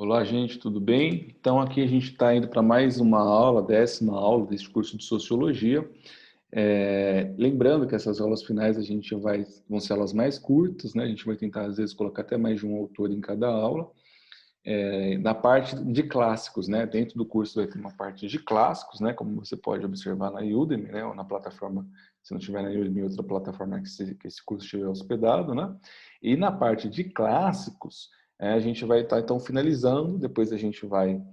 Olá, gente, tudo bem? Então, aqui a gente está indo para mais uma aula, 10ª aula desse curso de Sociologia. Lembrando que essas aulas finais vão ser aulas mais curtas, né? A gente vai tentar, às vezes, colocar até mais de um autor em cada aula. Na parte de clássicos, né? Dentro do curso vai ter uma parte de clássicos, né? Como você pode observar na Udemy, né? Ou na plataforma, se não tiver na Udemy, outra plataforma que esse curso estiver hospedado, né? E na parte de clássicos, a gente vai estar, então, finalizando, depois a gente vai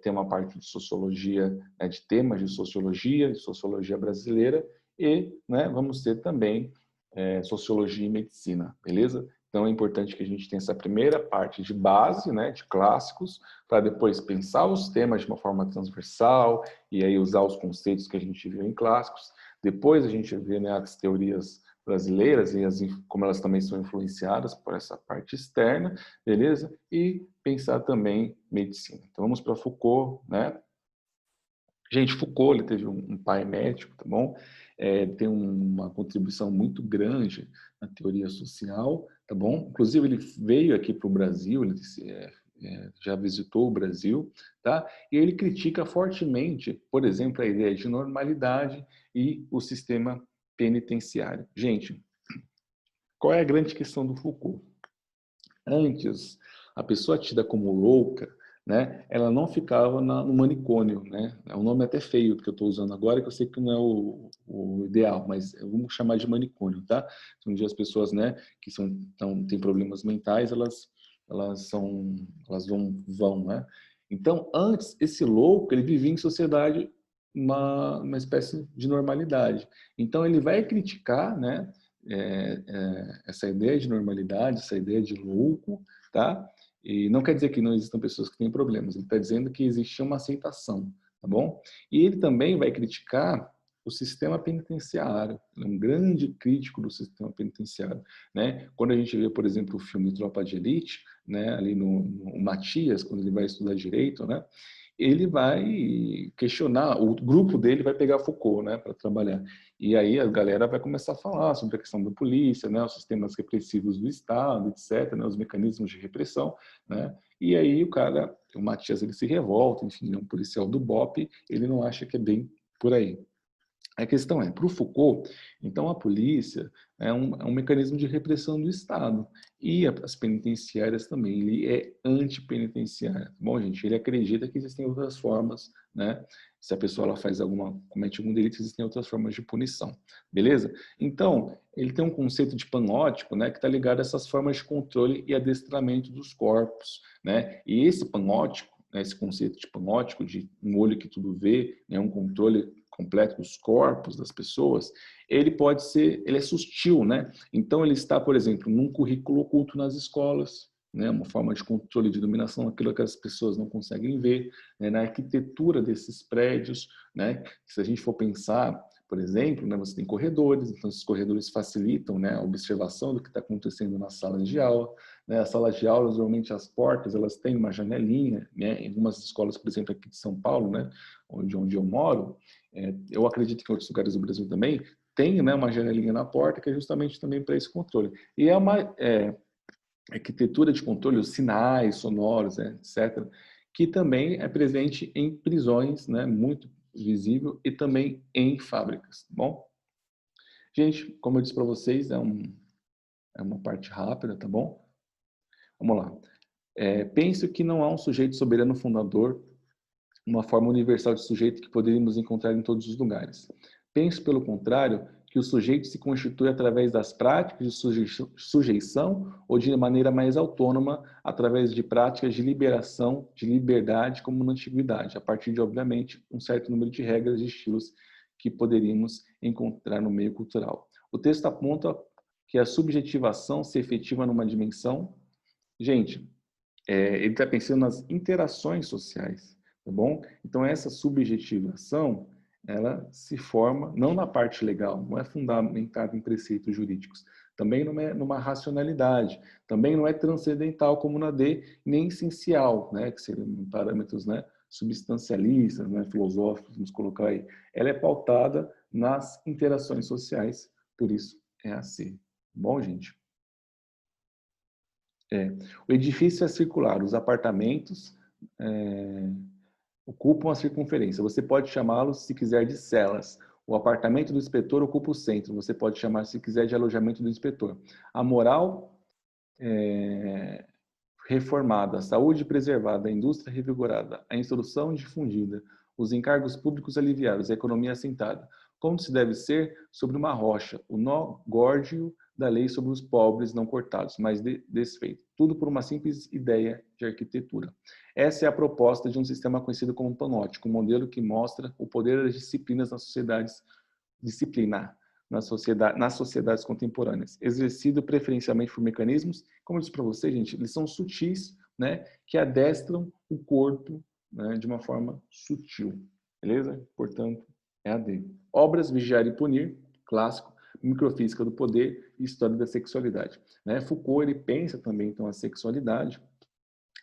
ter uma parte de sociologia, né, de temas de sociologia brasileira, e, né, vamos ter também sociologia e medicina, beleza? Então é importante que a gente tenha essa primeira parte de base, né, de clássicos, para depois pensar os temas de uma forma transversal e aí usar os conceitos que a gente viu em clássicos. Depois a gente vê, né, as teorias brasileiras e como elas também são influenciadas por essa parte externa, beleza? E pensar também medicina. Então vamos para Foucault, né? Gente, Foucault, ele teve um pai médico, tá bom? Tem uma contribuição muito grande na teoria social, tá bom? Inclusive, ele veio aqui para o Brasil, ele já visitou o Brasil, tá? E ele critica fortemente, por exemplo, a ideia de normalidade e o sistema penitenciário. Gente, qual é a grande questão do Foucault? Antes, a pessoa tida como louca, né, ela não ficava no manicômio, né? É um nome até feio que eu estou usando agora, que eu sei que não é o ideal, mas vamos chamar de manicômio, tá? Um dia as pessoas, né, que têm problemas mentais, elas vão, né? Então, antes, esse louco, ele vivia em sociedade uma espécie de normalidade. Então, ele vai criticar, né, essa ideia de normalidade, essa ideia de louco, tá? E não quer dizer que não existam pessoas que têm problemas, ele está dizendo que existe uma aceitação, tá bom? E ele também vai criticar o sistema penitenciário, ele é um grande crítico do sistema penitenciário, né? Quando a gente vê, por exemplo, o filme Tropa de Elite, né, ali no Matias, quando ele vai estudar direito, né, ele vai questionar, o grupo dele vai pegar Foucault, né, para trabalhar. E aí a galera vai começar a falar sobre a questão da polícia, né, os sistemas repressivos do Estado, etc., né, os mecanismos de repressão, né? E aí o Matias, ele se revolta, enfim, é um policial do BOPE, ele não acha que é bem por aí. A questão é, para o Foucault, então a polícia é um mecanismo de repressão do Estado. E as penitenciárias também, ele é antipenitenciário. Bom, gente, ele acredita que existem outras formas, né? Se a pessoa comete algum delito, existem outras formas de punição. Beleza? Então, ele tem um conceito de panótico, né, que está ligado a essas formas de controle e adestramento dos corpos, né? E esse panótico, né, esse conceito de panótico, de um olho que tudo vê, né, um controle completo dos corpos das pessoas, ele é sutil, né? Então ele está, por exemplo, num currículo oculto nas escolas, né? Uma forma de controle de dominação, aquilo que as pessoas não conseguem ver, né? Na arquitetura desses prédios, né? Se a gente for pensar, por exemplo, né, você tem corredores, então esses corredores facilitam, né, a observação do que está acontecendo nas salas de aula, né? As salas de aula, geralmente as portas, elas têm uma janelinha, né? Em algumas escolas, por exemplo, aqui de São Paulo, né, onde eu moro, eu acredito que em outros lugares do Brasil também, tem, né, uma janelinha na porta que é justamente também para esse controle. E é uma arquitetura de controle, os sinais sonoros, né, etc., que também é presente em prisões, né, muito visível, e também em fábricas, tá bom? Gente, como eu disse para vocês, é uma parte rápida, tá bom? Vamos lá. Penso que não há um sujeito soberano fundador, uma forma universal de sujeito que poderíamos encontrar em todos os lugares. Penso, pelo contrário, que o sujeito se constitui através das práticas de sujeição ou de maneira mais autônoma, através de práticas de liberação, de liberdade, como na antiguidade, a partir de, obviamente, um certo número de regras e estilos que poderíamos encontrar no meio cultural. O texto aponta que a subjetivação se efetiva numa dimensão... Gente, ele está pensando nas interações sociais, tá bom? Então, essa subjetivação, ela se forma não na parte legal, não é fundamentada em preceitos jurídicos, também não é numa racionalidade, também não é transcendental como na D, nem essencial, né, que seriam parâmetros, né, substancialistas, né, filosóficos, vamos colocar aí. Ela é pautada nas interações sociais, por isso é a C. Bom, gente? É. O edifício é circular, os apartamentos ocupam a circunferência. Você pode chamá-los, se quiser, de celas. O apartamento do inspetor ocupa o centro. Você pode chamar, se quiser, de alojamento do inspetor. A moral reformada, a saúde preservada, a indústria revigorada, a instrução difundida, os encargos públicos aliviados, a economia assentada. Como se deve ser sobre uma rocha, o nó górdio da lei sobre os pobres não cortados, mas desfeito. Tudo por uma simples ideia de arquitetura. Essa é a proposta de um sistema conhecido como panóptico, um modelo que mostra o poder das disciplinas nas sociedades nas sociedades contemporâneas, exercido preferencialmente por mecanismos, como eu disse para vocês, gente, eles são sutis, né, que adestram o corpo, né, de uma forma sutil, beleza? Portanto, é a D. Obras Vigiar e Punir, clássico, Microfísica do Poder e História da Sexualidade. Né? Foucault, ele pensa também, então, a sexualidade,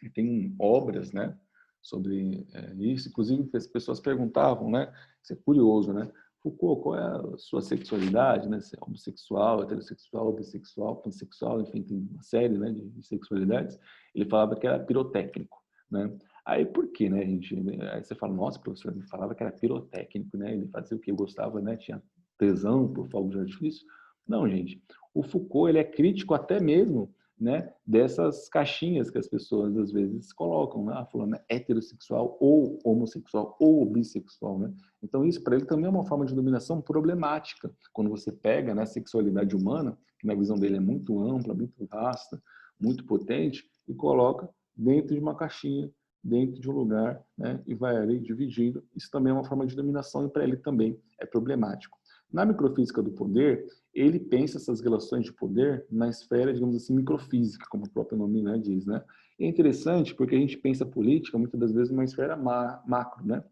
e tem obras, né, sobre isso, inclusive as pessoas perguntavam, né, isso é curioso, né, Foucault, qual é a sua sexualidade, né, se é homossexual, heterossexual, bissexual, pansexual, enfim, tem uma série, né, de sexualidades, ele falava que era pirotécnico, né, aí por quê, né, gente, aí você fala, nossa, professor, ele falava que era pirotécnico, né, ele fazia o que gostava, né, tinha tesão por fogo de artifício, não, gente, o Foucault, ele é crítico até mesmo, né, dessas caixinhas que as pessoas às vezes colocam, né, falando heterossexual ou homossexual ou bissexual, né? Então isso para ele também é uma forma de dominação problemática. Quando você pega, né, a sexualidade humana, que na visão dele é muito ampla, muito vasta, muito potente, e coloca dentro de uma caixinha, dentro de um lugar, né, e vai ali dividindo. Isso também é uma forma de dominação e para ele também é problemático. Na microfísica do poder, ele pensa essas relações de poder na esfera, digamos assim, microfísica, como o próprio nome, né, diz, né? E é interessante porque a gente pensa política muitas das vezes numa esfera macro, né?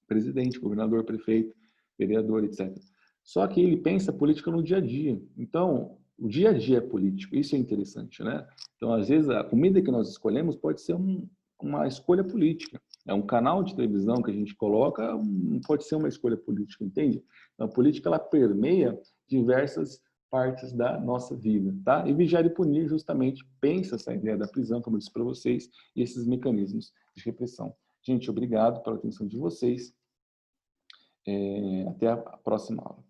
Presidente, governador, prefeito, vereador, etc. Só que ele pensa política no dia a dia. Então, o dia a dia é político. Isso é interessante, né? Então, às vezes, a comida que nós escolhemos pode ser uma escolha política. É um canal de televisão que a gente coloca, pode ser uma escolha política, entende? Então, a política, ela permeia diversas partes da nossa vida, tá? E Vigiar e Punir justamente pensa essa ideia da prisão, como eu disse para vocês, e esses mecanismos de repressão. Gente, obrigado pela atenção de vocês. Até a próxima aula.